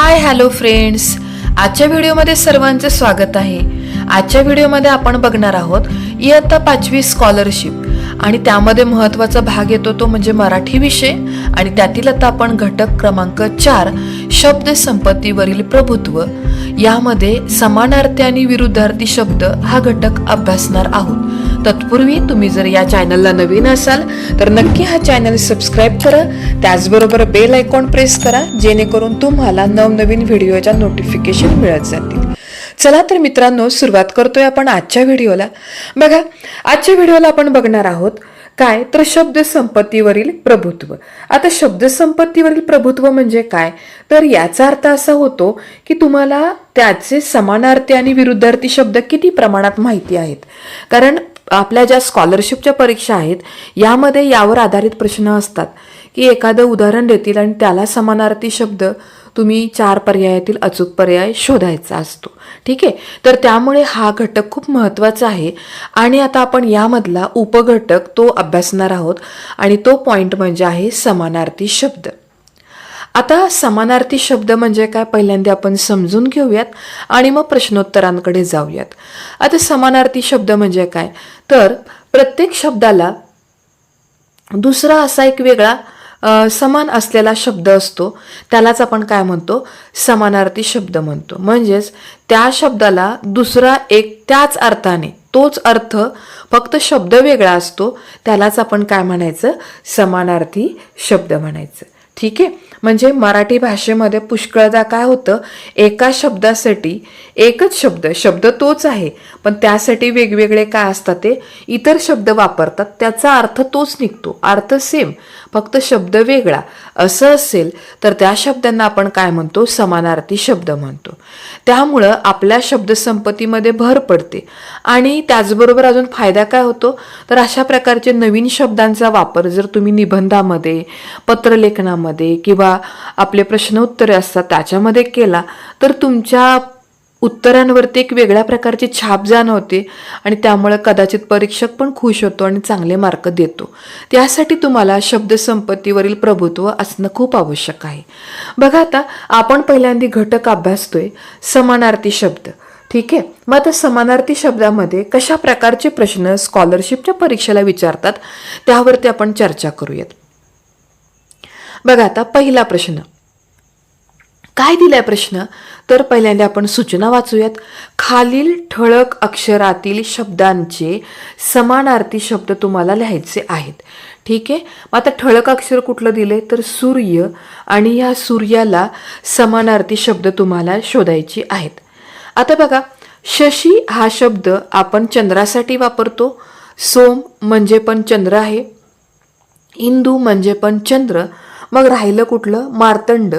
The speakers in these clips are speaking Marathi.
हाय हॅलो फ्रेंड्स, आजच्या व्हिडिओमध्ये सर्वांचे स्वागत आहे. आजच्या व्हिडिओमध्ये आपण बघणार आहोत इयत्ता 5वी स्कॉलरशिप आणि त्यामध्ये महत्त्वाचा भाग येतो तो म्हणजे मराठी विषय आणि त्यातील आता आपण घटक क्रमांक 4 शब्द संपत्तीवरील प्रभुत्व यामध्ये समानार्थी आणि विरुद्धार्थी शब्द हा घटक अभ्यासणार आहोत. तत्पूर्वी तुम्ही जर या चॅनलला नवीन असाल तर नक्की हा चॅनल सबस्क्राईब करा, त्याचबरोबर बेल आयकॉन प्रेस करा जेणेकरून तुम्हाला नवनवीन व्हिडिओच्या नोटिफिकेशन मिळत जातील. चला तर मित्रांनो, सुरुवात करतोय आपण आजच्या व्हिडिओला. बघा, आजच्या व्हिडिओला आपण बघणार आहोत काय तर शब्द संपत्तीवरील प्रभुत्व. आता शब्द संपत्तीवरील प्रभुत्व म्हणजे काय, तर याचा अर्थ असा होतो की तुम्हाला त्याचे समानार्थी आणि विरुद्धार्थी शब्द किती प्रमाणात माहिती आहेत. कारण आपल्या ज्या स्कॉलरशिपच्या परीक्षा आहेत यामध्ये यावर आधारित प्रश्न असतात की एखादं उदाहरण देतील आणि त्याला समानार्थी शब्द तुम्ही 4 पर्यायातील अचूक पर्याय शोधायचा असतो. ठीक आहे, तर त्यामुळे हा घटक खूप महत्त्वाचा आहे आणि आता आपण यामधला उपघटक तो अभ्यासणार आहोत आणि तो पॉइंट म्हणजे आहे समानार्थी शब्द. आता समानार्थी शब्द म्हणजे काय पहिल्यांदा आपण समजून घेऊयात आणि मग प्रश्नोत्तरांकडे जाऊयात. आता समानार्थी शब्द म्हणजे काय, तर प्रत्येक शब्दाला दुसरा असा एक वेगळा समान असलेला शब्द असतो, त्यालाच आपण काय म्हणतो, समानार्थी शब्द म्हणतो. म्हणजेच त्या शब्दाला दुसरा एक त्याच अर्थाने तोच अर्थ फक्त शब्द वेगळा असतो, त्यालाच आपण काय म्हणायचं, समानार्थी शब्द म्हणायचं. ठीक आहे, म्हणजे मराठी भाषेमध्ये पुष्कळदा काय होतं, एका शब्दासाठी एकच शब्द तोच आहे पण त्यासाठी वेगवेगळे काय असतात ते इतर शब्द वापरतात, त्याचा अर्थ तोच निघतो, अर्थ सेम फक्त शब्द वेगळा असं असेल तर त्या शब्दांना आपण काय म्हणतो, समानार्थी शब्द म्हणतो. त्यामुळं आपल्या शब्दसंपत्तीमध्ये भर पडते आणि त्याचबरोबर अजून फायदा काय होतो, तर अशा प्रकारचे नवीन शब्दांचा वापर जर तुम्ही निबंधामध्ये, पत्रलेखनामध्ये किंवा आपले प्रश्नोत्तरे असतात त्याच्यामध्ये केला तर तुमच्या उत्तरांवरती एक वेगळ्या प्रकारची छाप जाणवते आणि त्यामुळे कदाचित परीक्षक पण खुश होतो आणि चांगले मार्क देतो. त्यासाठी तुम्हाला शब्दसंपत्तीवरील प्रभुत्व असणं खूप आवश्यक आहे. बघा, आता आपण पहिल्यांदा घटक अभ्यासतोय समानार्थी शब्द. ठीक आहे, मग आता समानार्थी शब्दामध्ये कशा प्रकारचे प्रश्न स्कॉलरशिपच्या परीक्षेला विचारतात त्यावरती आपण चर्चा करूयात. बघा, आता पहिला प्रश्न काय दिलाय प्रश्न, तर पहिल्यांदा आपण सूचना वाचूयात. खालील ठळक अक्षरातील शब्दांचे समानार्थी शब्द तुम्हाला लिहायचे आहेत. ठीक आहे, मग आता ठळक अक्षर कुठलं दिले, तर सूर्य, आणि या सूर्याला समानार्थी शब्द तुम्हाला शोधायचे आहेत. आता बघा, शशी हा शब्द आपण चंद्रासाठी वापरतो, सोम म्हणजे पण चंद्र आहे, इंदू म्हणजे पण चंद्र, मग राहिलं कुठलं, मार्तंड.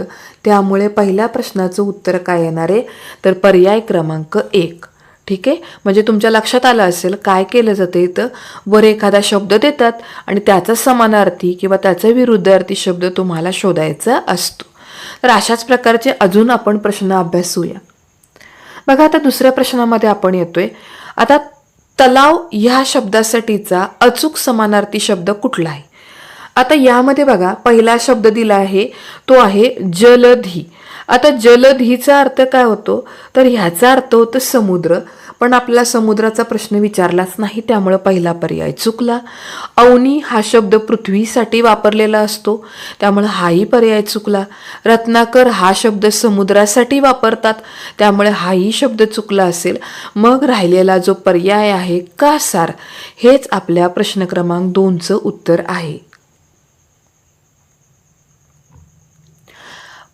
त्यामुळे पहिल्या प्रश्नाचं उत्तर काय येणार आहे, तर पर्याय क्रमांक 1. ठीक आहे, म्हणजे तुमच्या लक्षात आलं असेल काय केलं जातं, इथं वर एखादा शब्द देतात आणि त्याचा समानार्थी किंवा त्याचा विरुद्धार्थी शब्द तुम्हाला शोधायचा असतो. तर अशाच प्रकारचे अजून आपण प्रश्न अभ्यासूया. बघा, आता दुसऱ्या प्रश्नामध्ये आपण येतोय. आता तलाव ह्या शब्दासाठीचा अचूक समानार्थी शब्द कुठला आहे. आता यामध्ये बघा, पहिला शब्द दिला आहे तो आहे जलधी. आता जलधीचा अर्थ काय होतो, तर ह्याचा अर्थ होतो समुद्र, पण आपल्याला समुद्राचा प्रश्न विचारलाच नाही त्यामुळे पहिला पर्याय चुकला. अवनी हा शब्द पृथ्वीसाठी वापरलेला असतो त्यामुळे हाही पर्याय चुकला. रत्नाकर हा शब्द समुद्रासाठी वापरतात त्यामुळे हाही शब्द चुकला असेल. मग राहिलेला जो पर्याय आहे कासार, हेच आपल्या प्रश्न क्रमांक 2चं उत्तर आहे.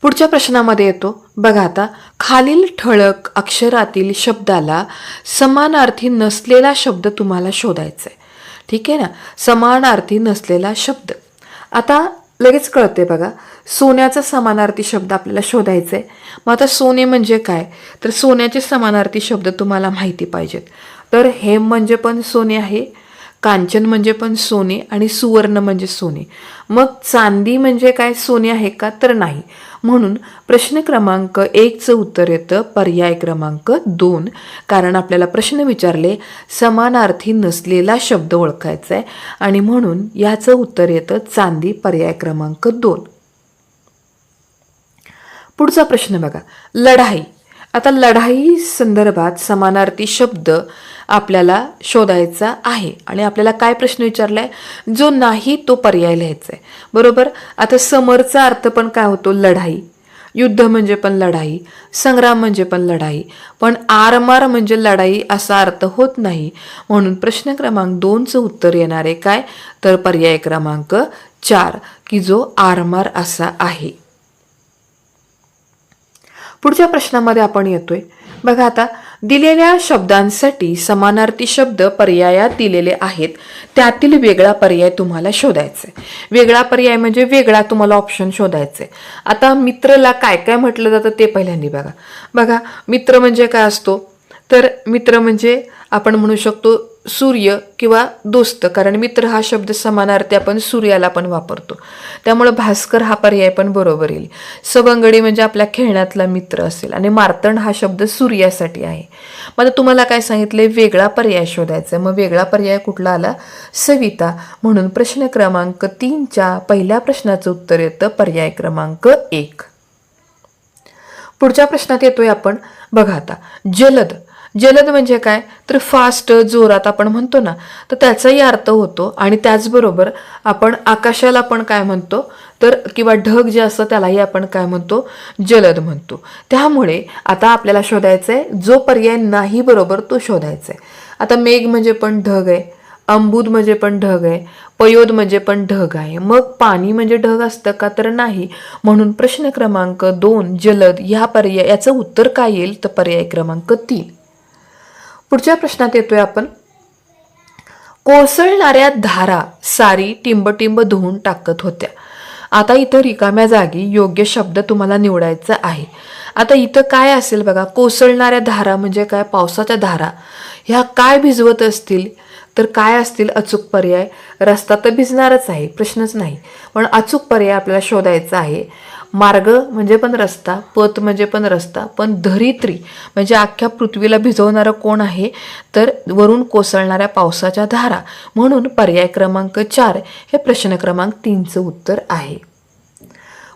पुढच्या प्रश्नामध्ये येतो. बघा, आता खालील ठळक अक्षरातील शब्दाला समानार्थी नसलेला शब्द तुम्हाला शोधायचा आहे. ठीक आहे ना, समानार्थी नसलेला शब्द. आता लगेच कळते बघा, सोन्याचा समानार्थी शब्द आपल्याला शोधायचा आहे. मग आता सोने म्हणजे काय, तर सोन्याचे समानार्थी शब्द तुम्हाला माहिती पाहिजेत. तर हेम म्हणजे पण सोने आहे, कांचन म्हणजे पण सोने आणि सुवर्ण म्हणजे सोने. मग चांदी म्हणजे काय, सोने आहे का, तर नाही. म्हणून प्रश्न क्रमांक 1चं उत्तर येतं पर्याय क्रमांक 2. कारण आपल्याला प्रश्न विचारले समानार्थी नसलेला शब्द ओळखायचा आहे आणि म्हणून याचं उत्तर येतं चांदी, पर्याय क्रमांक 2. पुढचा प्रश्न बघा, लढाई. आता लढाई संदर्भात समानार्थी शब्द आपल्याला शोधायचा आहे आणि आपल्याला काय प्रश्न विचारलाय, जो नाही तो पर्याय लिहायचा आहे. बरोबर. आता समरचा अर्थ पण काय होतो, लढाई. युद्ध म्हणजे पण लढाई, संग्राम म्हणजे पण लढाई, पण आरमार म्हणजे लढाई असा अर्थ होत नाही. म्हणून प्रश्न क्रमांक 2चं उत्तर येणार आहे काय, तर पर्याय क्रमांक 4 की जो आरमार असा आहे. पुढच्या प्रश्नामध्ये आपण येतोय बघा. आता दिलेल्या शब्दांसाठी समानार्थी शब्द पर्यायात दिलेले आहेत, त्यातील वेगळा पर्याय तुम्हाला शोधायचा आहे. वेगळा पर्याय म्हणजे वेगळा तुम्हाला ऑप्शन शोधायचा आहे. आता मित्रला काय काय म्हटलं जातं ते पहिल्यांदा बघा. बघा, मित्र म्हणजे काय असतो, तर मित्र म्हणजे आपण म्हणू शकतो सूर्य किंवा दोस्त, कारण मित्र हा शब्द समानार्थी आपण सूर्याला पण वापरतो, त्यामुळे भास्कर हा पर्याय पण बरोबर येईल. सवंगडी म्हणजे आपल्या खेळण्यातला मित्र असेल आणि मार्तंड हा शब्द सूर्यासाठी आहे. मग तुम्हाला काय सांगितले, वेगळा पर्याय शोधायचा. मग वेगळा पर्याय कुठला आला, सविता. म्हणून प्रश्न क्रमांक 3च्या पहिल्या प्रश्नाचं उत्तर येतं पर्याय क्रमांक 1. पुढच्या प्रश्नात येतोय आपण बघा. आता जलद. जलद म्हणजे काय, तर फास्ट, जोरात आपण म्हणतो ना, तर त्याचाही अर्थ होतो. आणि त्याचबरोबर आपण आकाशाला पण काय म्हणतो, तर किंवा ढग जे असतं त्यालाही आपण काय म्हणतो, जलद म्हणतो. त्यामुळे आता आपल्याला शोधायचं आहे जो पर्याय नाही बरोबर तो शोधायचा आहे. आता मेघ म्हणजे पण ढग आहे, अंबुद म्हणजे पण ढग आहे, पयोद म्हणजे पण ढग आहे. मग पाणी म्हणजे ढग असतं का, तर नाही. म्हणून प्रश्न क्रमांक 2 जलद या पर्याय याचं उत्तर काय येईल, तर पर्याय क्रमांक 3. पुढच्या प्रश्नात येतोय आपण, कोसळणाऱ्या धारा सारी टिंबटिंब धुवून टाकत होत्या. आता इथं रिकाम्या जागी योग्य शब्द तुम्हाला निवडायचा आहे. आता इथं काय असेल बघा, कोसळणाऱ्या धारा म्हणजे काय, पावसाच्या धारा ह्या काय भिजवत असतील, तर काय असतील अचूक पर्याय, रस्ता तर भिजणारच आहे, प्रश्नच नाही. पण अचूक पर्याय आपल्याला शोधायचा आहे. मार्ग म्हणजे पण रस्ता, पथ म्हणजे पण रस्ता, पण धरित्री म्हणजे अख्ख्या पृथ्वीला भिजवणारं कोण आहे, तर वरून कोसळणाऱ्या पावसाच्या धारा. म्हणून पर्याय क्रमांक 4 हे प्रश्न क्रमांक 3चं उत्तर आहे.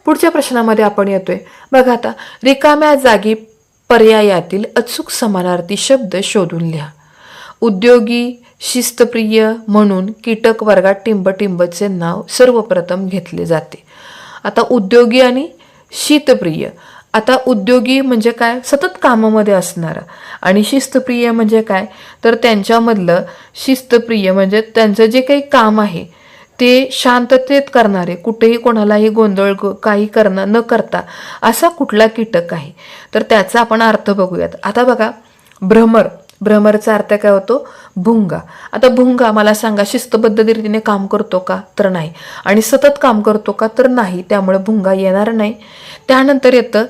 पुढच्या प्रश्नामध्ये आपण येतोय बघा. आता रिकाम्या जागी पर्यायातील अचूक समानार्थी शब्द शोधून लिहा. उद्योगी, शिस्तप्रिय म्हणून कीटक वर्गात टिंबटिंबचे नाव सर्वप्रथम घेतले जाते. आता उद्योगी आणि शीतप्रिय. आता उद्योगी म्हणजे काय, सतत कामामध्ये असणारा, आणि शिस्तप्रिय म्हणजे काय, तर त्यांच्यामधलं शिस्तप्रिय म्हणजे त्यांचं जे काही काम आहे ते शांततेत करणारे, कुठेही कोणालाही गोंधळ काही न करता असा कुठला कीटक आहे, तर त्याचा आपण अर्थ बघूयात. आता बघा, भ्रमर. भ्रमरचा अर्थ काय होतो, भुंगा. आता भुंगा मला सांगा शिस्तबद्ध रीतीने काम करतो का, तर नाही. आणि सतत काम करतो का, तर नाही. त्यामुळे भुंगा येणार नाही. त्यानंतर येतं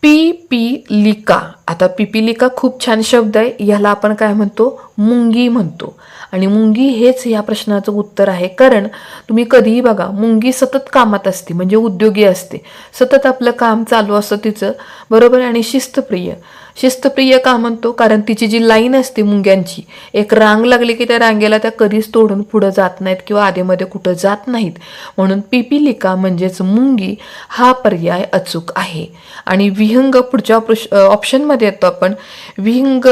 पिपीलिका. आता पिपीलिका खूप छान शब्द आहे, याला आपण काय म्हणतो, मुंगी म्हणतो. आणि मुंगी हेच या प्रश्नाचं उत्तर आहे. कारण तुम्ही कधीही बघा, मुंगी सतत कामात असते म्हणजे उद्योगी असते, सतत आपलं काम चालू असतं तिचं, बरोबर. आणि शिस्तप्रिय. शिस्तप्रिय का म्हणतो, कारण तिची जी लाईन असते मुंग्यांची, एक रांग लागली की त्या रांगेला त्या कधीच तोडून पुढं जात नाहीत किंवा आधीमध्ये कुठं जात नाहीत. म्हणून पिपीलिका म्हणजेच मुंगी हा पर्याय अचूक आहे. आणि विहंग पुढच्या ऑप्शनमध्ये येतो आपण. विहंग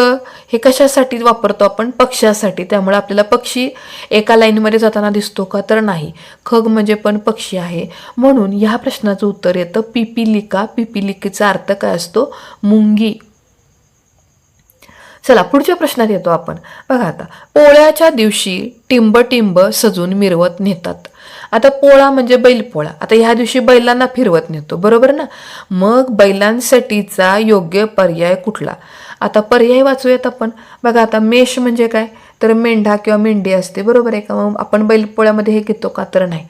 हे कशासाठी वापरतो आपण, पक्ष्यासाठी. त्यामुळे आपल्याला पक्षी एका लाईनमध्ये जाताना दिसतो का, तर नाही. खग म्हणजे पण पक्षी आहे. म्हणून ह्या प्रश्नाचं उत्तर येतं पिपीलिका. पिपीलिकेचा अर्थ काय असतो, मुंगी. चला पुढच्या प्रश्नात येतो आपण बघा. आता पोळ्याच्या दिवशी टिंबटिंब सजून मिरवत नेतात. आता पोळा म्हणजे बैलपोळा. आता ह्या दिवशी बैलांना फिरवत नेतो, बरोबर ना. मग बैलांसाठीचा योग्य पर्याय कुठला, आता पर्याय वाचूयात आपण बघा. आता मेष म्हणजे काय, तर मेंढा किंवा मेंढी असते, बरोबर आहे का. मग आपण बैलपोळ्यामध्ये हे घेतो का, तर नाही,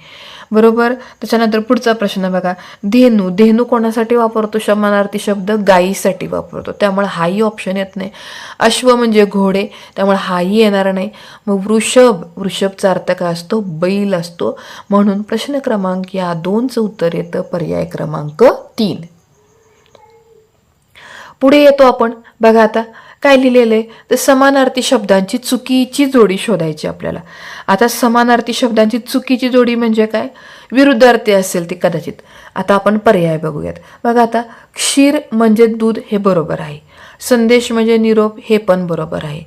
बरोबर. त्याच्यानंतर पुढचा प्रश्न बघा, धेनू. धेनू कोणासाठी वापरतो समानार्थी शब्द, गायीसाठी वापरतो, त्यामुळे हाही ऑप्शन येत नाही. अश्व म्हणजे घोडे, त्यामुळे हाही येणार नाही. मग वृषभ. वृषभचा अर्थ काय असतो, बैल असतो. म्हणून प्रश्न क्रमांक या 2चं उत्तर येतं पर्याय क्रमांक 3. पुढे येतो आपण बघा. आता काय लिहिलेलं आहे, तर समानार्थी शब्दांची चुकीची जोडी शोधायची आपल्याला. आता समानार्थी शब्दांची चुकीची जोडी म्हणजे काय, विरुद्धार्थी असेल ती कदाचित. आता आपण पर्याय बघूयात. बघा आता, क्षीर म्हणजे दूध हे बरोबर आहे, संदेश म्हणजे निरोप हे पण बरोबर आहे,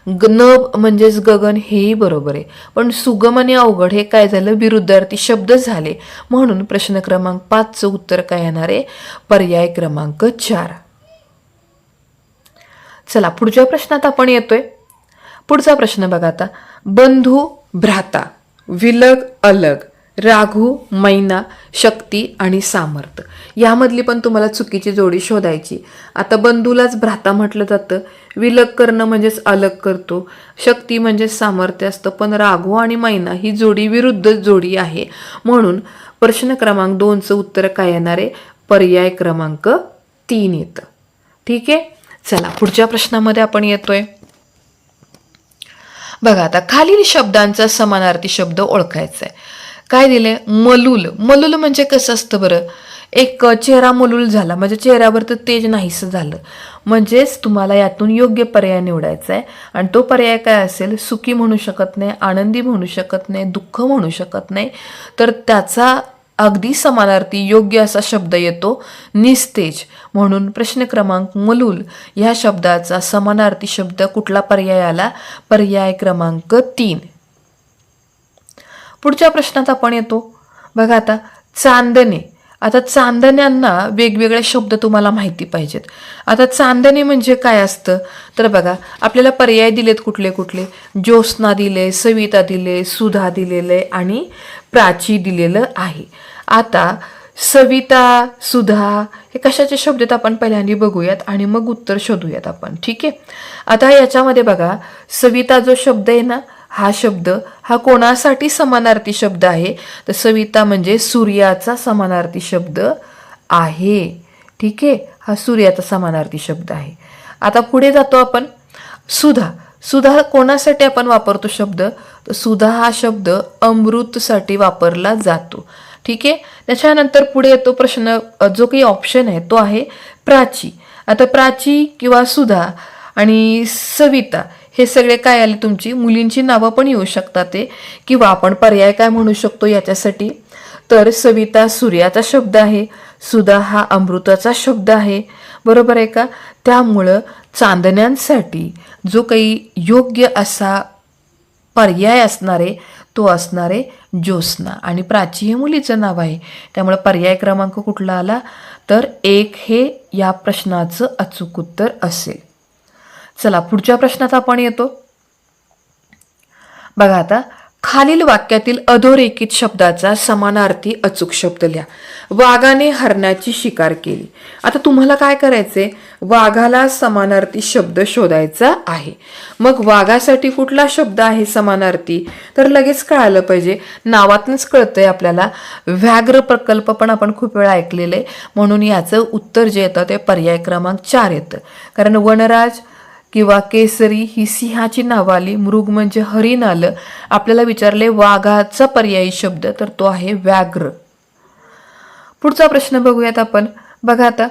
नभ म्हणजेच गगन हेही बरोबर आहे. पण सुगम आणि अवघड हे काय झालं, विरुद्धार्थी शब्द झाले. म्हणून प्रश्न क्रमांक 5चं उत्तर काय येणार आहे, पर्याय क्रमांक 4. चला पुढच्या प्रश्नात आपण येतोय. पुढचा प्रश्न बघा आता, बंधू भ्राता, विलग अलग, राघू मैना, शक्ती आणि सामर्थ, यामधली पण तुम्हाला चुकीची जोडी शोधायची. आता बंधूलाच भ्राता म्हटलं जातं, विलग करणं म्हणजेच अलग करतो, शक्ती म्हणजेच सामर्थ्य असतं, पण राघू आणि मैना ही जोडी विरुद्ध जोडी आहे. म्हणून प्रश्न क्रमांक 2चं उत्तर काय येणार आहे, पर्याय क्रमांक 3 येतं. ठीक आहे. चला पुढच्या प्रश्नामध्ये आपण येतोय. बघा आता, खालील शब्दांचा समानार्थी शब्द ओळखायचा आहे. काय दिले, मलूल. मलूल म्हणजे कसं असतं बरं, एक चेहरा मलूल झाला म्हणजे चेहऱ्यावर तर तेज नाहीसं झालं. म्हणजेच तुम्हाला यातून योग्य पर्याय निवडायचा आहे. आणि तो पर्याय काय असेल, सुखी म्हणू शकत नाही, आनंदी म्हणू शकत नाही, दुःख म्हणू शकत नाही, तर त्याचा अगदी समानार्थी योग्य असा शब्द येतो, निस्तेज. म्हणून प्रश्न क्रमांक मलूल ह्या शब्दाचा समानार्थी शब्द कुठला पर्याय आला, पर्याय क्रमांक 3. पुढच्या प्रश्नात आपण येतो. बघा आता, चांदणे. आता चांदण्यांना वेगवेगळे शब्द तुम्हाला माहिती पाहिजेत. आता चांदणे म्हणजे काय असतं, तर बघा आपल्याला पर्याय दिलेत कुठले कुठले, ज्योत्स्ना दिले, सविता दिले, सुधा दिलेले आणि प्राची दिलेलं आहे. आता सविता, सुधा हे कशाचे शब्द आहेत आपण पहिल्यांदा बघूयात आणि मग उत्तर शोधूयात आपण. ठीक आहे. आता याच्यामध्ये बघा, सविता जो शब्द आहे ना, हा शब्द हा कोणासाठी समानार्थी शब्द आहे, तर सविता म्हणजे सूर्याचा समानार्थी शब्द आहे. ठीक आहे, हा सूर्याचा समानार्थी शब्द आहे. आता पुढे जातो आपण. सुधा. सुधा कोणासाठी आपण वापरतो शब्द, तर सुधा हा शब्द अमृतसाठी वापरला जातो. ठीक आहे. त्याच्यानंतर पुढे येतो प्रश्न, जो काही ऑप्शन आहे तो आहे प्राची. आता प्राची किंवा सुधा आणि सविता हे सगळे काय आले, तुमची मुलींची नावं पण येऊ शकतात ते, किंवा आपण पर्याय काय म्हणू शकतो याच्यासाठी, तर सविता सूर्याचा शब्द आहे, सुधा हा अमृताचा शब्द आहे. बरोबर आहे का. त्यामुळं चांदण्यांसाठी जो काही योग्य असा पर्याय असणार आहे तो असणार आहे ज्योत्स्ना. आणि प्राची हे मुलीचं नाव आहे, त्यामुळे पर्याय क्रमांक कुठला आला, तर 1 हे या प्रश्नाचं अचूक उत्तर असेल. चला पुढच्या प्रश्नात आपण येतो. बघा आता, खालील वाक्यातील अधोरेखित शब्दाचा समानार्थी अचूक शब्द लिहा. वाघाने हरणाची शिकार केली. आता तुम्हाला काय करायचंय, वाघाला समानार्थी शब्द शोधायचा आहे. मग वाघासाठी कुठला शब्द आहे समानार्थी, तर लगेच कळालं पाहिजे, नावातूनच कळतंय आपल्याला. व्याघ्र प्रकल्प पण आपण खूप वेळा ऐकलेलं आहे. म्हणून याचं उत्तर जे येतं ते पर्याय क्रमांक 4 येतं. कारण वनराज किंवा केसरी ही सिंहाची नावं आली, मृग म्हणजे हरिण आलं. आपल्याला विचारले वाघाचा पर्यायी शब्द, तर तो आहे व्याघ्र. पुढचा प्रश्न बघूयात आपण. बघा आता,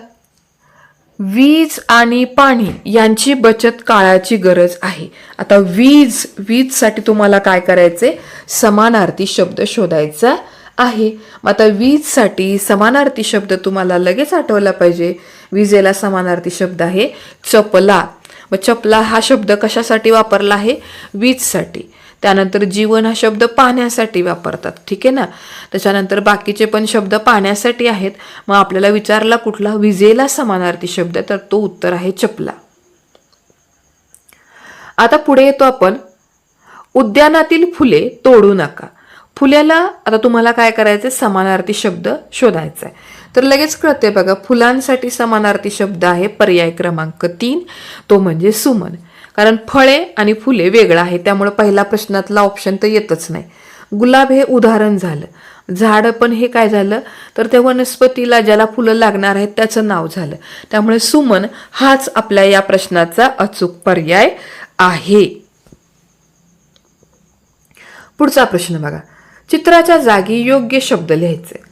वीज आणि पाणी यांची बचत काळाची गरज आहे. आता वीजसाठी तुम्हाला काय करायचे, समानार्थी शब्द शोधायचा आहे. मग आता वीजसाठी समानार्थी शब्द तुम्हाला लगेच आठवला पाहिजे. विजेला समानार्थी शब्द आहे चपला. मग चपला हा शब्द कशासाठी वापरला आहे, वीजसाठी. त्यानंतर जीवन हा शब्द पाण्यासाठी वापरतात. ठीक आहे ना. त्याच्यानंतर बाकीचे पण शब्द पाण्यासाठी आहेत. मग आपल्याला विचारला कुठला विजेला समानार्थी शब्द, तर तो उत्तर आहे चपला. आता पुढे येतो आपण. उद्यानातील फुले तोडू नका. फुल्याला आता तुम्हाला काय करायचं, समानार्थी शब्द शोधायचा आहे. तर लगेच कळते बघा, फुलांसाठी समानार्थी शब्द आहे पर्याय क्रमांक 3, तो म्हणजे सुमन. कारण फळे आणि फुले वेगळं आहे, त्यामुळे पहिला प्रश्नातला ऑप्शन तर येतच नाही. गुलाब हे उदाहरण झालं. झाड पण हे काय झालं, तर त्या वनस्पतीला ज्याला फुलं लागणार आहेत त्याचं नाव झालं. त्यामुळे सुमन हाच आपल्या या प्रश्नाचा अचूक पर्याय आहे. पुढचा प्रश्न बघा. चित्राच्या जागी योग्य शब्द लिहायचे.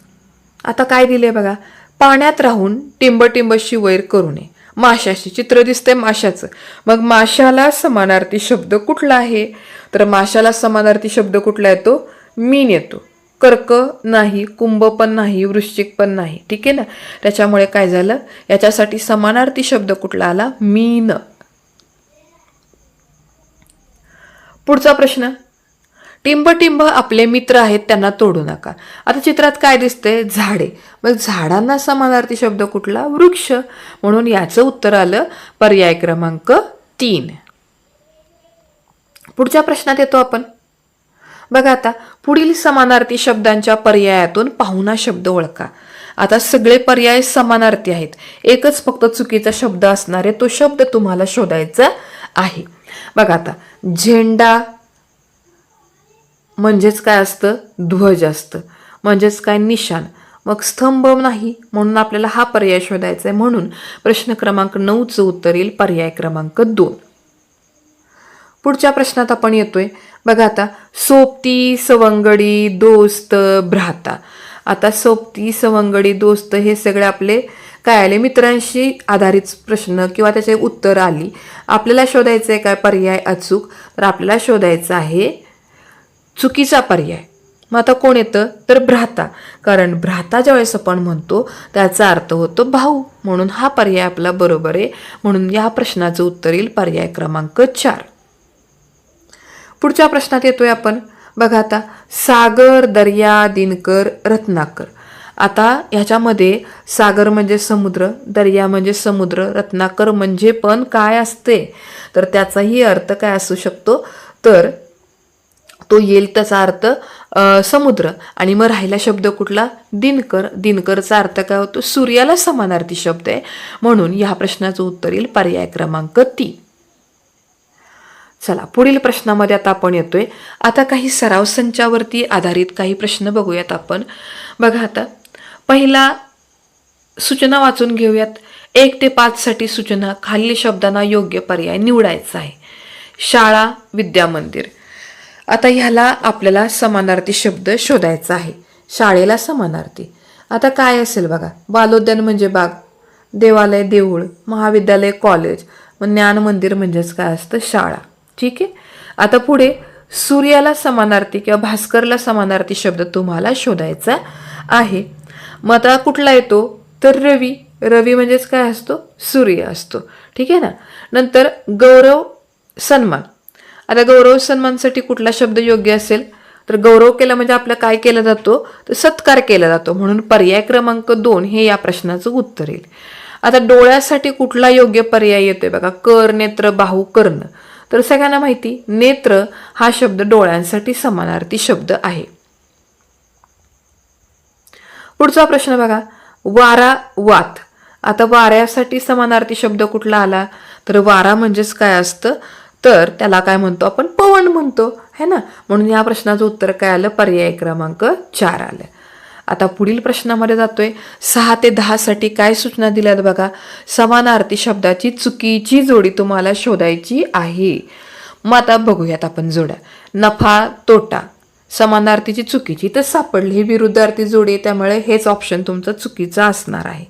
आता काय दिले बघा, पाण्यात राहून टिंबटिंबशी वैर करू नये. माशाशी चित्र दिसतंय माशाचं. मग माशाला समानार्थी शब्द कुठला आहे, तर माशाला समानार्थी शब्द कुठला येतो, मीन येतो. कर्क नाही, कुंभ पण नाही, वृश्चिक पण नाही. ठीक आहे ना. त्याच्यामुळे काय झालं, याच्यासाठी समानार्थी शब्द कुठला आला, मीन. पुढचा प्रश्न, टिंब टिंब आपले मित्र आहेत त्यांना तोडू नका. आता चित्रात काय दिसतंय, झाडे. मग झाडांना समानार्थी शब्द कुठला, वृक्ष. म्हणून याचं उत्तर आलं पर्याय क्रमांक 3. पुढच्या प्रश्नात येतो आपण. बघा आता, पुढील समानार्थी शब्दांच्या पर्यायातून पाहुणा शब्द ओळखा. आता सगळे पर्याय समानार्थी आहेत, एकच फक्त चुकीचा शब्द असणार आहे, तो शब्द तुम्हाला शोधायचा आहे. बघा आता, झेंडा म्हणजेच काय असतं, ध्वज असतं. म्हणजेच काय, निशाण. मग स्तंभ नाही, म्हणून आपल्याला हा पर्याय शोधायचा आहे. म्हणून प्रश्न क्रमांक 9चं उत्तर येईल पर्याय क्रमांक 2. पुढच्या प्रश्नात आपण येतोय. बघा आता, सोबती, सवंगडी, दोस्त, भ्राता. आता सोबती, सवंगडी, दोस्त हे सगळे आपले काय आले, मित्रांशी आधारित प्रश्न किंवा त्याचे उत्तर आली. आपल्याला शोधायचं आहे काय पर्याय अचूक, तर आपल्याला शोधायचं आहे चुकीचा पर्याय. मग आता कोण येतं, तर भ्राता. कारण भ्राता ज्यावेळेस आपण म्हणतो त्याचा अर्थ होतो भाऊ, म्हणून हा पर्याय आपला बरोबर आहे. म्हणून या प्रश्नाचं उत्तर येईल पर्याय क्रमांक 4. पुढच्या प्रश्नात येतोय आपण. बघा आता, सागर, दर्या, दिनकर, रत्नाकर. आता ह्याच्यामध्ये सागर म्हणजे समुद्र, दर्या म्हणजे समुद्र, रत्नाकर म्हणजे पण काय असते, तर त्याचाही अर्थ काय असू शकतो, तर तो येईल त्याचा अर्थ समुद्र. आणि मग राहिला शब्द कुठला, दिनकर. दिनकरचा अर्थ काय होतो, सूर्याला समानार्थी शब्द आहे. म्हणून या प्रश्नाचं उत्तर येईल पर्याय क्रमांक 3. चला, पुढील प्रश्नामध्ये आता आपण येतोय. आता काही सराव संचावरती आधारित काही प्रश्न बघूयात आपण. बघा आता, पहिला सूचना वाचून घेऊयात. 1 ते 5 साठी सूचना, खालील शब्दांना योग्य पर्याय निवडायचा आहे. शाळा, विद्यामंदिर. आता ह्याला आपल्याला समानार्थी शब्द शोधायचा आहे. शाळेला समानार्थी आता काय असेल बघा, बालोद्यान म्हणजे बाग, देवालय देऊळ, महाविद्यालय कॉलेज, मग ज्ञान मंदिर म्हणजेच काय असतं, शाळा. ठीक आहे. आता पुढे सूर्याला समानार्थी किंवा भास्करला समानार्थी शब्द तुम्हाला शोधायचा आहे. मग आता कुठला येतो, तर रवी. रवी म्हणजेच काय असतो, सूर्य असतो. ठीक आहे ना. नंतर गौरव, सन्मान. आता गौरव सन्मानसाठी कुठला शब्द योग्य असेल, तर गौरव केला म्हणजे आपला काय केला जातो, तर सत्कार केला जातो. म्हणून पर्याय क्रमांक 2 हे या प्रश्नाचं उत्तर येईल. आता डोळ्यासाठी कुठला योग्य पर्याय येतोय बघा, कर, नेत्र, बाहू, कर्ण. तर सगळ्यांना माहिती, नेत्र हा शब्द डोळ्यांसाठी समानार्थी शब्द आहे. पुढचा प्रश्न बघा, वारा, वात. आता वाऱ्यासाठी समानार्थी शब्द कुठला आला, तर वारा म्हणजेच काय असतं, तर त्याला काय म्हणतो आपण, पवन म्हणतो है ना. म्हणून या प्रश्नाचं उत्तर काय आलं, पर्याय क्रमांक 4 आलं. आता पुढील प्रश्नामध्ये जातोय. 6 ते 10 साठी काय सूचना दिल्यात बघा, समानार्थी शब्दाची चुकीची जोडी तुम्हाला शोधायची आहे. मग आता बघूयात आपण जोड्या. नफा, तोटा, समानार्थीची चुकीची तर सापडली, ही विरुद्धार्थी जोडी आहे, त्यामुळे हेच ऑप्शन तुमचं चुकीचं असणार आहे.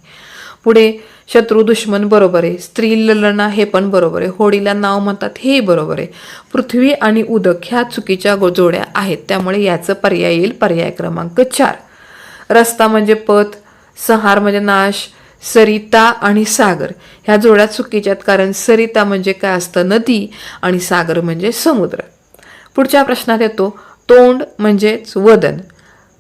पुढे शत्रू, दुश्मन बरोबर आहे. स्त्री, ललना हे पण बरोबर आहे. होडीला नाव म्हणतात हे बरोबर आहे. पृथ्वी आणि उदक ह्या चुकीच्या जोड्या आहेत, त्यामुळे याचं पर्याय येईल पर्याय क्रमांक 4. रस्ता म्हणजे पथ, संहार म्हणजे नाश, सरिता आणि सागर ह्या जोड्या चुकीच्या आहेत, कारण सरिता म्हणजे काय असतं, नदी, आणि सागर म्हणजे समुद्र. पुढच्या प्रश्नात येतो. तोंड म्हणजेच वदन,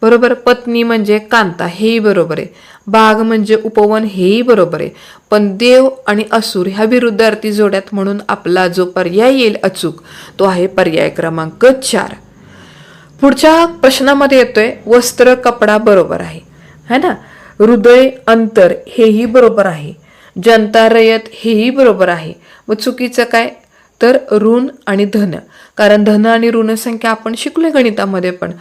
बरोबर. पत्नी म्हणजे कांता, हेही बरोबर आहे. बाघ म्हणजे उपवन, हेही बरोबर आहे. पण देव आणि असुर ह्या विरुद्धार्थी जोड्यात, म्हणून आपला जो पर्याय येईल अचूक तो आहे पर्याय क्रमांक 4. पुढच्या प्रश्नामध्ये येतोय. वस्त्र, कपडा बरोबर आहे है ना. हृदय, अंतर हेही बरोबर आहे. जनता, रयत हेही बरोबर आहे. मग चुकीचं काय, तर ऋण आणि धन, कारण धन आणि ऋण संख्या आपण शिकलोय गणितामध्ये पण,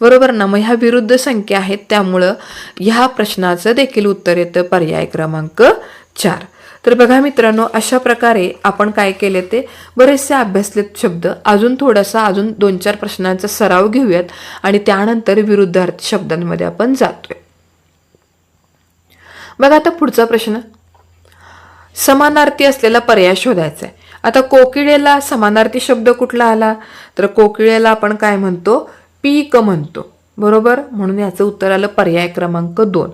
बरोबर ना. मग ह्या विरुद्ध संख्या आहेत, त्यामुळं ह्या प्रश्नाचं देखील उत्तर येतं पर्याय क्रमांक 4. तर बघा मित्रांनो, अशा प्रकारे आपण काय केले, ते बरेचसे अभ्यासलेत शब्द. अजून थोडासा अजून 2-4 प्रश्नांचा सराव घेऊयात आणि त्यानंतर विरुद्धार्थी शब्दांमध्ये आपण जातोय. बघा आता पुढचा प्रश्न, समानार्थी असलेला पर्याय शोधायचा आहे. आता कोकिळेला समानार्थी शब्द कुठला आला, तर कोकिळेला आपण काय म्हणतो, पीक म्हणतो, बरोबर, म्हणून याचं उत्तर आलं पर्याय क्रमांक 2.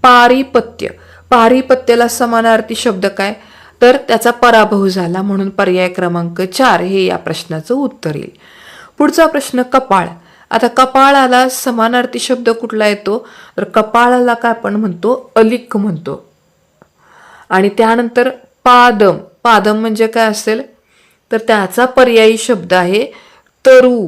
पारिपत्य. पारिपत्याला समानार्थी शब्द काय, तर त्याचा पराभव झाला, म्हणून पर्याय क्रमांक 4 हे या प्रश्नाचं उत्तर येईल. पुढचा प्रश्न कपाळ. आता कपाळाला समानार्थी शब्द कुठला येतो, तर कपाळाला काय आपण म्हणतो, अलिक म्हणतो. आणि त्यानंतर पादम. पादम म्हणजे काय असेल, तर त्याचा पर्यायी शब्द आहे तरु.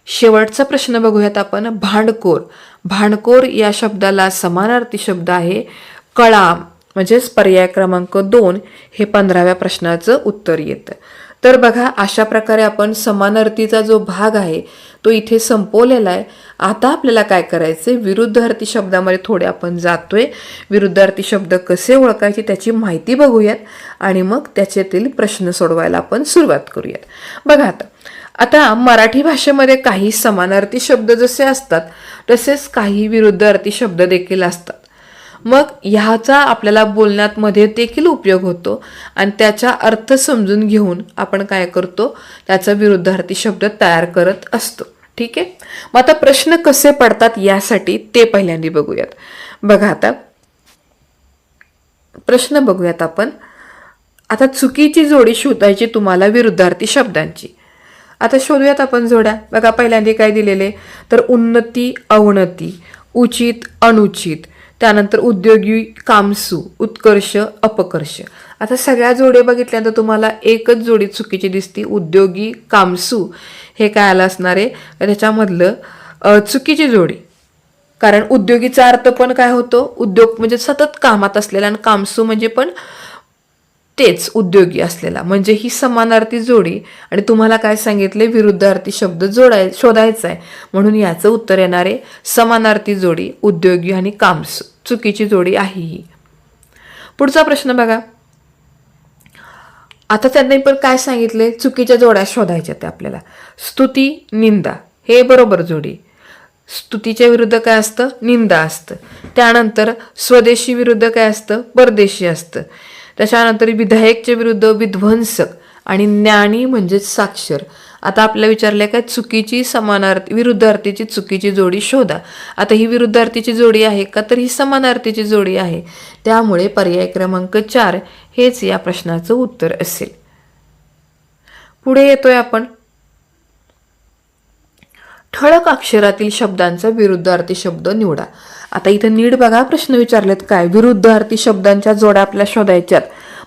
शेवटचा प्रश्न बघूयात आपण, भांडकोर. भांडकोर या शब्दाला समानार्थी शब्द आहे कळाम, म्हणजेच पर्याय क्रमांक 2 हे 15व्या प्रश्नाचं उत्तर येतं. तर बघा, अशा प्रकारे आपण समानार्थीचा जो भाग आहे तो इथे संपवलेला आहे. आता आपल्याला काय करायचंय, विरुद्धार्थी शब्दामध्ये थोडे आपण जातोय. विरुद्धार्थी शब्द कसे ओळखायचे त्याची माहिती बघूयात आणि मग त्याच्यातील प्रश्न सोडवायला आपण सुरुवात करूयात. बघा, आता मराठी भाषेमध्ये काही समानार्थी शब्द जसे असतात तसेच काही विरुद्धार्थी शब्द देखील असतात. मग ह्याचा आपल्याला बोलण्यात मध्ये देखील उपयोग होतो आणि त्याचा अर्थ समजून घेऊन आपण काय करतो, त्याचा विरुद्धार्थी शब्द तयार करत असतो. ठीक आहे. मग आता प्रश्न कसे पडतात यासाठी ते पहिल्यांदा बघूयात. बघा, आता प्रश्न बघूयात आपण. आता चुकीची जोडी शोधायची तुम्हाला विरुद्धार्थी शब्दांची. आता शोधूयात आपण जोड्या. बघा, पहिल्यांदा काय दिलेले, तर उन्नती अवनती, उचित अनुचित, त्यानंतर उद्योगी कामसू, उत्कर्ष अपकर्ष. आता सगळ्या जोड्या बघितल्यानंतर तुम्हाला एकच जोडी चुकीची दिसती, उद्योगी कामसू. हे काय आलं असणार आहे, त्याच्यामधलं चुकीची जोडी. कारण उद्योगीचा अर्थ पण काय होतो, उद्योग म्हणजे सतत कामात असलेला, आणि कामसू म्हणजे पण तेच उद्योगी असलेला. म्हणजे ही समानार्थी जोडी आणि तुम्हाला काय सांगितले, विरुद्धार्थी शब्द शोधायचा आहे. म्हणून याचं उत्तर येणार आहे समानार्थी जोडी उद्योगी आणि कामसू. चुकीची जोडी आहे ही. पुढचा प्रश्न बघा. आता त्यांनी पण काय सांगितले, चुकीच्या जोड्या शोधायच्या त्या आपल्याला. स्तुती निंदा हे बरोबर जोडी. स्तुतीच्या विरुद्ध काय असतं, निंदा असतं. त्यानंतर स्वदेशी विरुद्ध काय असतं, परदेशी असतं. त्याच्यानंतर विधायकच्या विरुद्ध विध्वंसक आणि ज्ञानी म्हणजेच साक्षर. आता आपल्याला विचारले काय, चुकीची समानार्थी विरुद्धार्थीची चुकीची जोडी शोधा. आता ही विरुद्धार्थीची जोडी आहे का, तर ही समानार्थीची जोडी आहे. त्यामुळे पर्याय क्रमांक 4 हेच या प्रश्नाचं उत्तर असेल. पुढे येतोय आपण, ठळक अक्षरातील शब्दांचा विरुद्धार्थी शब्द निवडा. आता इथं नीट बघा, प्रश्न विचारलेत काय, विरुद्धार्थी शब्दांच्या जोड्या आपल्याला शोधायच्यात.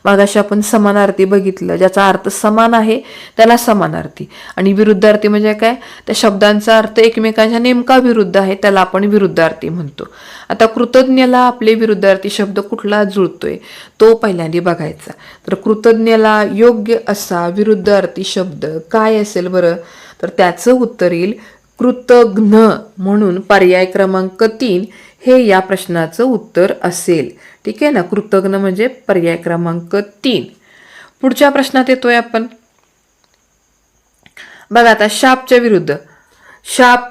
मगाशी आपण समानार्थी बघितलं, ज्याचा अर्थ समान आहे त्याला समानार्थी, आणि विरुद्धार्थी म्हणजे काय, त्या शब्दांचा अर्थ एकमेकांच्या नेमका विरुद्ध आहे त्याला आपण विरुद्धार्थी म्हणतो. आता कृतज्ञला आपले विरुद्धार्थी शब्द कुठला जुळतोय तो पहिल्यांदा बघायचा. तर कृतज्ञला योग्य असा विरुद्धार्थी शब्द काय असेल बरं, तर त्याचं उत्तर येईल कृतघ्न. म्हणून पर्याय क्रमांक 3 हे या प्रश्नाचं उत्तर असेल. ठीक आहे ना, कृतघ्न म्हणजे पर्याय क्रमांक 3. पुढच्या प्रश्नात येतोय आपण. बघा, आता शापच्या विरुद्ध. शाप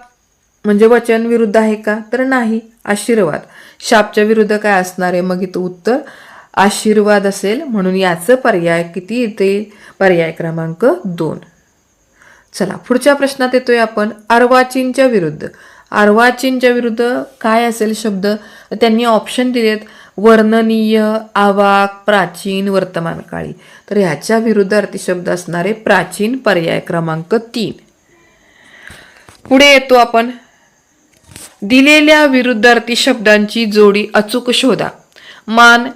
म्हणजे वचन विरुद्ध आहे का, तर नाही, आशीर्वाद. शापच्या विरुद्ध काय असणार आहे, मग इथं उत्तर आशीर्वाद असेल. म्हणून याचं पर्याय किती येते, पर्याय क्रमांक 2. चला, पुढच्या प्रश्नात येतोय आपण, अर्वाचीनच्या विरुद्ध. अर्वाचीनच्या विरुद्ध काय असेल शब्द, त्यांनी ऑप्शन दिलेत, वर्णनीय, आवाक, प्राचीन, वर्तमानकाळी. तर ह्याच्या विरुद्ध अर्थशब्द असणारे प्राचीन, पर्याय क्रमांक 3. पुढे येतो आपण, दिलेल्या विरुद्धार्थी शब्दांची जोडी अचूक शोधा. मान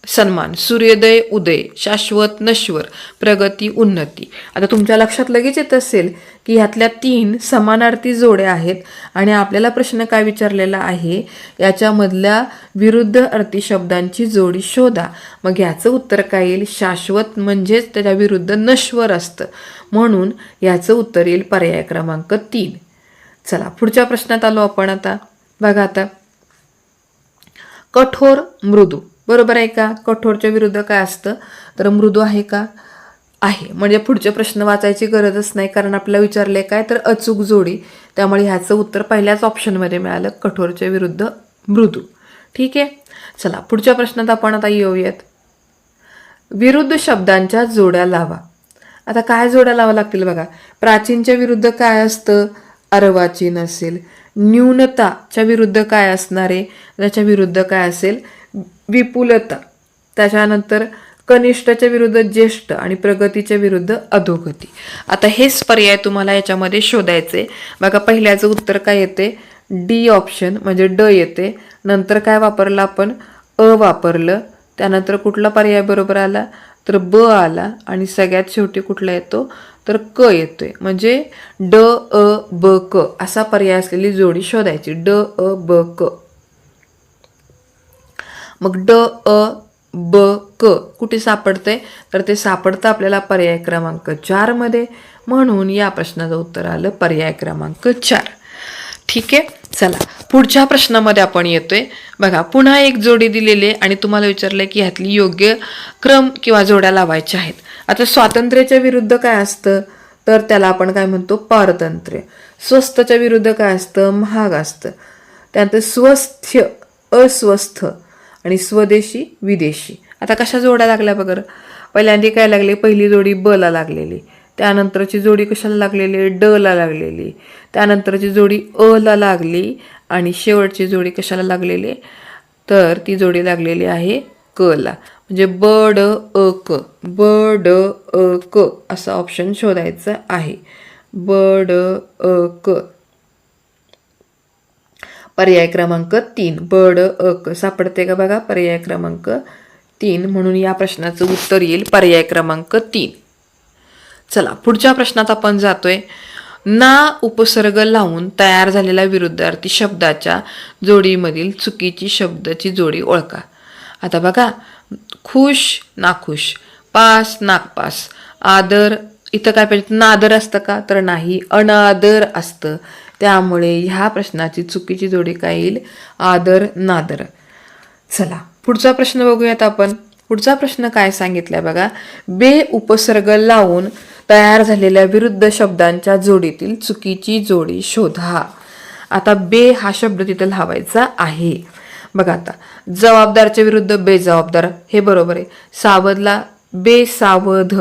सन्मान, सूर्योदय उदय, शाश्वत नश्वर, प्रगती उन्नती. आता तुमच्या लक्षात लगेच येत असेल की ह्यातल्या 3 समानार्थी जोड्या आहेत आणि आपल्याला प्रश्न काय विचारलेला आहे, याच्यामधल्या विरुद्ध अर्थी शब्दांची जोडी शोधा. मग याचं उत्तर काय येईल, शाश्वत म्हणजेच त्याच्या विरुद्ध नश्वर असतं. म्हणून याचं उत्तर येईल पर्याय क्रमांक 3. चला, पुढच्या प्रश्नात आलो आपण. आता बघा, आता कठोर मृदू, बरोबर आहे का. कठोरच्या विरुद्ध काय असतं, तर मृदू आहे का, आहे. म्हणजे पुढचे प्रश्न वाचायची गरजच नाही, कारण आपल्याला विचारले काय, तर अचूक जोडी. त्यामुळे ह्याचं उत्तर पहिल्याच ऑप्शनमध्ये मिळालं, कठोरच्या विरुद्ध मृदू. ठीक आहे. चला, पुढच्या प्रश्नात आपण आता येऊयात. विरुद्ध शब्दांच्या जोड्या लावा. आता काय जोड्या लावा लागतील बघा. प्राचीनच्या विरुद्ध काय असतं, अर्वाचीन असेल. न्यूनताच्या विरुद्ध काय असणार आहे, त्याच्या विरुद्ध काय असेल, विपुलता. त्याच्यानंतर कनिष्ठच्या विरुद्ध ज्येष्ठ आणि प्रगतीच्या विरुद्ध अधोगती. आता हेच पर्याय तुम्हाला याच्यामध्ये शोधायचे. बघा पहिल्याचं उत्तर काय येते, डी ऑप्शन म्हणजे ड येते. नंतर काय वापरलं आपण, अ वापरलं. त्यानंतर कुठला पर्याय बरोबर आला, तर ब आला. आणि सगळ्यात शेवटी कुठला येतो, तर क येतोय. म्हणजे ड अ ब क असा पर्याय असलेली जोडी शोधायची. ड अ ब क. मग ड अ ब क कुठे सापडते, तर ते सापडतं आपल्याला पर्याय क्रमांक 4 मध्ये. म्हणून या प्रश्नाचं उत्तर आलं पर्याय क्रमांक 4. ठीक आहे. चला पुढच्या प्रश्नामध्ये आपण येतोय. बघा पुन्हा एक जोडी दिलेली आहे आणि तुम्हाला विचारलंय की ह्यातली योग्य क्रम किंवा जोड्या लावायच्या आहेत. आता स्वातंत्र्याच्या विरुद्ध काय असतं, तर त्याला आपण काय म्हणतो, पारतंत्र्य. स्वस्तच्या विरुद्ध काय असतं, महाग असतं. त्यानंतर स्वस्थ अस्वस्थ आणि स्वदेशी विदेशी. आता कशा जोड्या लागल्या बघा. पहिल्यांदा काय लागले, पहिली जोडी ब ला लागलेली. त्यानंतरची जोडी कशाला लागलेली, ड ला लागलेली. त्यानंतरची जोडी अ ला लागली. आणि शेवटची जोडी कशाला लागलेली, तर ती जोडी लागलेली आहे क ला. म्हणजे ब ड अ क, ब ड अ क असा ऑप्शन शोधायचा आहे. ब ड अ क. पर्याय क्रमांक 3 ब ड अ क सापडते का बघा, पर्याय क्रमांक 3. म्हणून या प्रश्नाचं उत्तर येईल पर्याय क्रमांक 3. चला पुढच्या प्रश्नात आपण जातोय. ना उपसर्ग लावून तयार झालेल्या विरुद्धार्थी शब्दाच्या जोडीमधील चुकीची शब्दाची जोडी ओळखा. आता बघा, खुश नाखुश, पास नागपास, आदर, इथं काय पाहिजे, नादर असतं का, तर नाही, अनादर असतं. त्यामुळे ह्या प्रश्नाची चुकीची जोडी काय येईल, आदर नादर. चला पुढचा प्रश्न बघूयात आपण. पुढचा प्रश्न काय सांगितलाय बघा, बे उपसर्ग लावून तयार झालेल्या विरुद्ध शब्दांच्या जोडीतील चुकीची जोडी शोधा. आता बे हा शब्द तिथं लावायचा आहे. बघा आता जबाबदारच्या विरुद्ध बेजबाबदार हे बरोबर आहे. सावधला बेसावध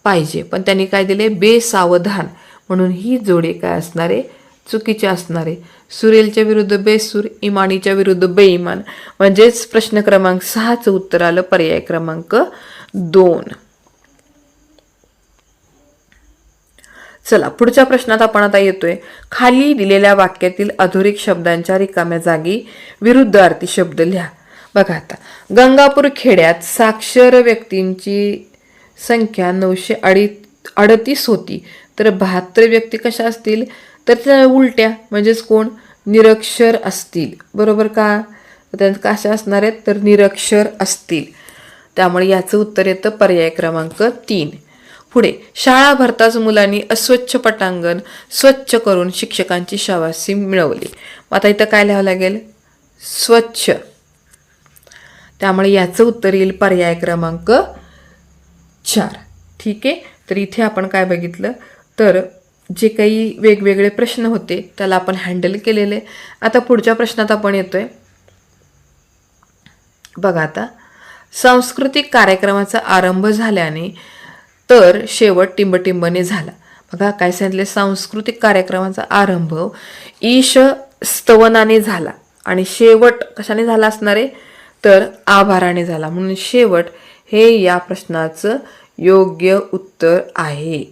पाहिजे, पण त्यांनी काय दिले, बेसावधान. म्हणून ही जोडी काय असणार आहे, चुकीची असणार आहे. सुरेलच्या विरुद्ध बेसूर, इमानीच्या विरुद्ध बेईमान. म्हणजेच प्रश्न क्रमांक 6चं उत्तर आलं पर्याय क्रमांक 2. चला पुढच्या प्रश्नात आपण आता येतोय. खाली दिलेल्या वाक्यातील अधोरेख शब्दांच्या रिकाम्या जागी विरुद्धार्थी शब्द लिहा. बघा आता, गंगापूर खेड्यात साक्षर व्यक्तींची संख्या 938 होती, तर 72 व्यक्ती कशा असतील, तर त्या उलट्या म्हणजेच कोण, निरक्षर असतील. बरोबर का, त्या कशा असणार आहेत, तर निरक्षर असतील. त्यामुळे याचं उत्तर येतं पर्याय क्रमांक 3. पुढे, शाळा भरताच मुलांनी अस्वच्छ पटांगण स्वच्छ करून शिक्षकांची शाबासकी मिळवली. आता इथं काय लिहावं लागेल, स्वच्छ. त्यामुळे याचं उत्तर येईल पर्याय क्रमांक 4. ठीक आहे. तर इथे आपण काय बघितलं, तर जे काही वेगवेगळे प्रश्न होते त्याला आपण हँडल केलेले. आता पुढच्या प्रश्नात आपण येतोय. बघा आता, सांस्कृतिक कार्यक्रमाचा आरंभ झाल्याने तर शेवट टिंबटिंबने झाला. बघा काय सांगितले, सांस्कृतिक कार्यक्रमाचा आरंभ ईश स्तवनाने झाला आणि शेवट कशाने झाला असणार आहे, तर आभाराने झाला. म्हणून शेवट हे या प्रश्नाचं योग्य उत्तर आहे.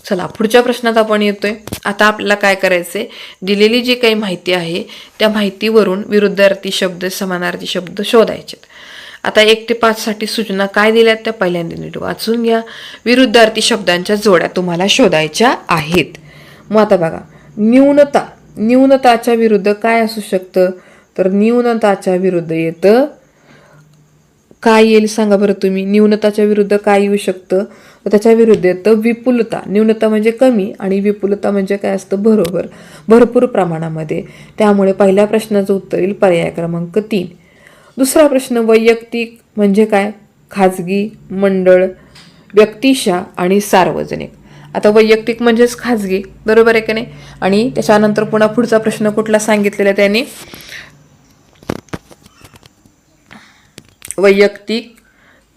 चला पुढच्या प्रश्नात आपण येतोय. आता आपल्याला काय करायचंय, दिलेली जी काही माहिती आहे त्या माहितीवरून विरुद्धार्थी शब्द समानार्थी शब्द शोधायचे. आता 1 ते 5 साठी सूचना काय दिल्यात त्या पहिल्यांदा नीट वाचून घ्या. विरुद्धार्थी शब्दांच्या जोड्या तुम्हाला शोधायच्या आहेत. मग आता बघा, न्यूनता, न्यूनताच्या विरुद्ध काय असू शकतं, तर न्यूनताच्या विरुद्ध येतं काय येईल सांगा बरं तुम्ही. न्यूनताच्या विरुद्ध काय येऊ शकतं, तर त्याच्या विरुद्ध येतं विपुलता. न्यूनता म्हणजे कमी आणि विपुलता म्हणजे काय असतं, बरोबर, भरपूर प्रमाणामध्ये. त्यामुळे पहिल्या प्रश्नाचं उत्तर येईल पर्याय क्रमांक 3. दुसरा प्रश्न, वैयक्तिक म्हणजे काय, खाजगी, मंडळ, व्यक्तिशा आणि सार्वजनिक. आता वैयक्तिक म्हणजेच खाजगी, बरोबर आहे का नाही. आणि त्याच्यानंतर पुन्हा पुढचा प्रश्न कुठला सांगितलेला त्यांनी, वैयक्तिक,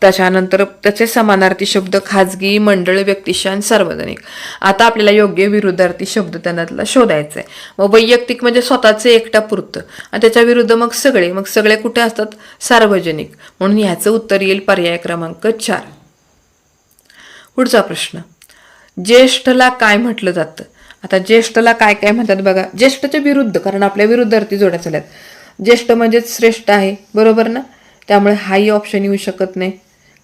त्याच्यानंतर त्याचे समानार्थी शब्द खाजगी, मंडळ, व्यक्तिशः, सार्वजनिक. आता आपल्याला योग्य विरुद्धार्थी शब्द त्यातला शोधायचा आहे. मग वैयक्तिक म्हणजे स्वतःचे एकट्यापुरतं, आणि त्याच्या विरुद्ध मग सगळे कुठे असतात? सार्वजनिक. म्हणून ह्याचं उत्तर येईल पर्याय क्रमांक 4. पुढचा प्रश्न, ज्येष्ठला काय म्हटलं जातं? आता ज्येष्ठला काय काय म्हणतात बघा. ज्येष्ठच्या विरुद्ध, कारण आपल्या विरुद्धार्थी जोड्या चालल्यात. ज्येष्ठ म्हणजेच श्रेष्ठ आहे, बरोबर ना? त्यामुळे हाही ऑप्शन येऊ शकत नाही,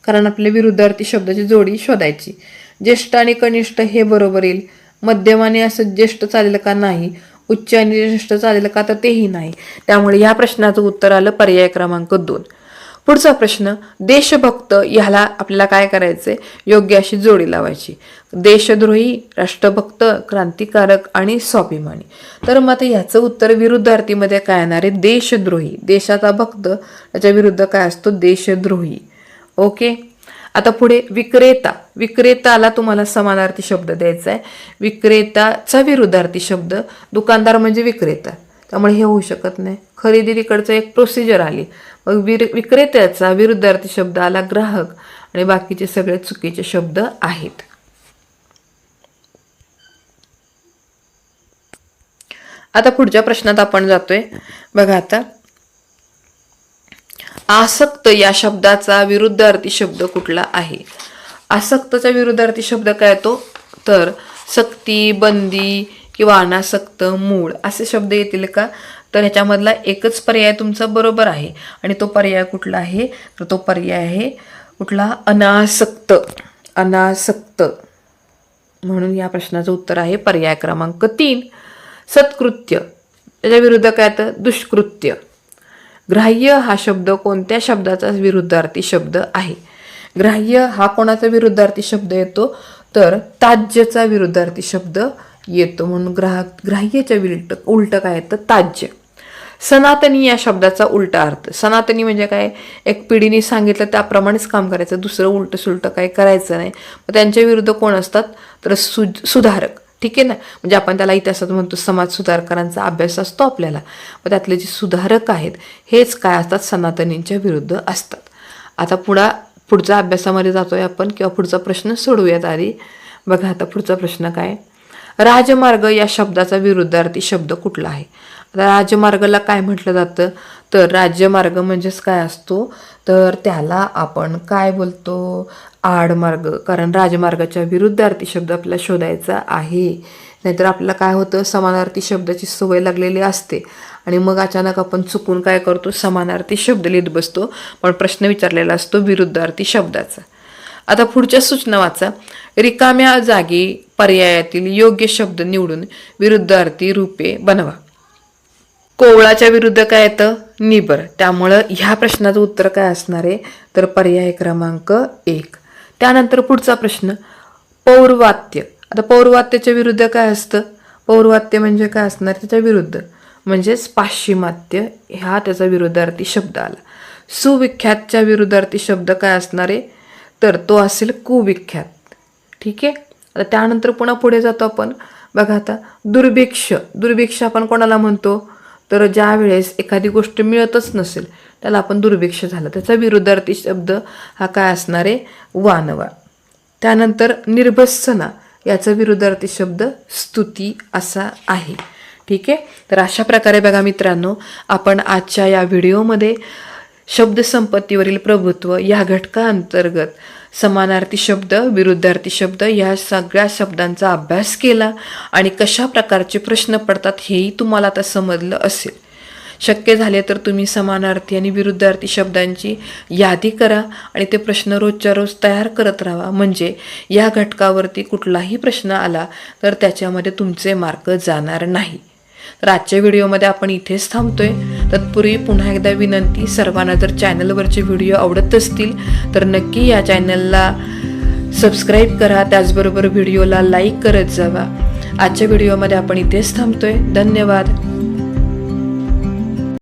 कारण आपल्या विरुद्धार्थी शब्दाची जोडी शोधायची. ज्येष्ठ आणि कनिष्ठ हे बरोबर येईल. मध्यमाने असं ज्येष्ठ चालेल का? नाही. उच्च आणि ज्येष्ठ चालेल का? तर तेही नाही. त्यामुळे या प्रश्नाचं उत्तर आलं पर्याय क्रमांक 2. पुढचा प्रश्न, देशभक्त ह्याला आपल्याला काय करायचंय? योग्य अशी जोडी लावायची. देशद्रोही, राष्ट्रभक्त, क्रांतिकारक आणि स्वाभिमानी. तर मग आता ह्याचं उत्तर विरुद्धार्थीमध्ये काय येणार आहे? देशद्रोही. देशाचा भक्त, त्याच्या विरुद्ध काय असतो? देशद्रोही. ओके. आता पुढे विक्रेता. विक्रेताला तुम्हाला समानार्थी शब्द द्यायचा आहे. विक्रेताचा विरुद्धार्थी शब्द दुकानदार म्हणजे विक्रेता, त्यामुळे हे होऊ शकत नाही. खरेदी तिकडचं एक प्रोसिजर आली. मग विक्रेत्याचा विरुद्धार्थी शब्द आला ग्राहक, आणि बाकीचे सगळे चुकीचे शब्द आहेत. आता पुढच्या प्रश्नात आपण जातोय बघा. आता आसक्त या शब्दाचा विरुद्धार्थी शब्द कुठला आहे? आसक्तचा विरुद्धार्थी शब्द काय येतो? तर सक्ती, बंदी किंवा अनासक्त, मूळ असे शब्द येतील का? तर ह्याच्यामधला एकच पर्याय तुमचा बरोबर आहे, आणि तो पर्याय कुठला आहे? तर तो पर्याय आहे कुठला? अनासक्त. अनासक्त. म्हणून या प्रश्नाचं उत्तर आहे पर्याय क्रमांक 3. सत्कृत्य. त्याच्या विरुद्ध काय येतं? दुष्कृत्य. ग्राह्य हा शब्द कोणत्या शब्दाचा विरुद्धार्थी शब्द आहे? ग्राह्य हा कोणाचा विरुद्धार्थी शब्द येतो? तर ताज्यचा विरुद्धार्थी शब्द येतो. म्हणून ग्राह्यच्या उलट काय येतं? ताज्य. सनातनी या शब्दाचा उलटा अर्थ. सनातनी म्हणजे काय? एक पिढीने सांगितलं त्याप्रमाणेच काम करायचं, दुसरं उलट सुलट काही करायचं नाही. मग त्यांच्या विरुद्ध कोण असतात? तर सुधारक. ठीक आहे ना? म्हणजे आपण त्याला इतिहासात म्हणतो समाज सुधारकांचा अभ्यास असतो आपल्याला. मग त्यातले जे सुधारक आहेत हेच काय असतात? सनातनींच्या विरुद्ध असतात. आता पुढच्या अभ्यासामध्ये जातोय आपण, किंवा पुढचा प्रश्न सोडूयात आधी. बघा आता पुढचा प्रश्न काय? राजमार्ग या शब्दाचा विरुद्धार्थी शब्द कुठला आहे? आता राजमार्गाला काय म्हटलं जातं? तर राज्यमार्ग म्हणजेच काय असतो? तर त्याला आपण काय बोलतो? आडमार्ग. कारण राजमार्गाच्या विरुद्धार्थी शब्द आपल्याला शोधायचा आहे. नाहीतर आपल्याला काय होतं? समानार्थी शब्दाची सवय लागलेली असते, आणि मग अचानक आपण चुकून काय करतो? समानार्थी शब्द लिहित बसतो, पण प्रश्न विचारलेला असतो विरुद्धार्थी शब्दाचा. आता पुढच्या सूचना वाचा. रिकाम्या जागी पर्यायातील योग्य शब्द निवडून विरुद्धार्थी रूपे बनवा. कोवळाच्या विरुद्ध काय येतं? निबर. त्यामुळं ह्या प्रश्नाचं उत्तर काय असणार आहे? तर पर्याय क्रमांक 1. त्यानंतर पुढचा प्रश्न, पौर्वात्य. आता पौर्वात्याच्या विरुद्ध काय असतं? पौर्वात्य म्हणजे काय असणार? त्याच्या विरुद्ध म्हणजेच पाश्चिमात्य, हा त्याचा विरुद्धार्थी शब्द आला. सुविख्यातच्या विरुद्धार्थी शब्द काय असणार आहे? तर तो असेल कुविख्यात. ठीक आहे. आता त्यानंतर पुन्हा पुढे जातो आपण. बघा आता दुर्भिक्ष. दुर्भिक्ष आपण कोणाला म्हणतो? तर ज्या वेळेस एखादी गोष्ट मिळतच नसेल त्याला आपण दुर्भिक्ष झालं. त्याचा विरुद्धार्थी शब्द हा काय असणार आहे? वानवा. त्यानंतर निर्भत्सना याचा विरुद्धार्थी शब्द स्तुती असा आहे. ठीक आहे. तर अशा प्रकारे बघा मित्रांनो, आपण आजच्या या व्हिडिओमध्ये शब्दसंपत्तीवरील प्रभुत्व या घटकाअंतर्गत समानार्थी शब्द, विरुद्धार्थी शब्द या सगळ्या शब्दांचा अभ्यास केला, आणि कशा प्रकारचे प्रश्न पडतात हेही तुम्हाला आता समजलं असेल. शक्य झाले तर तुम्ही समानार्थी आणि विरुद्धार्थी शब्दांची यादी करा, आणि ते प्रश्न रोजच्या रोज तयार करत राहा. म्हणजे या घटकावरती कुठलाही प्रश्न आला तर त्याच्यामध्ये तुमचे मार्क जाणार नाही. तर आजच्या व्हिडिओमध्ये आपण इथेच थांबतोय. तत्पूर्वी पुन्हा एकदा विनंती, सर्वांना जर चॅनलवरचे व्हिडिओ आवडत असतील तर नक्की या चॅनलला सबस्क्राईब करा, त्याचबरोबर व्हिडिओला लाईक करत जावा. आजच्या व्हिडिओमध्ये आपण इथेच थांबतोय. धन्यवाद.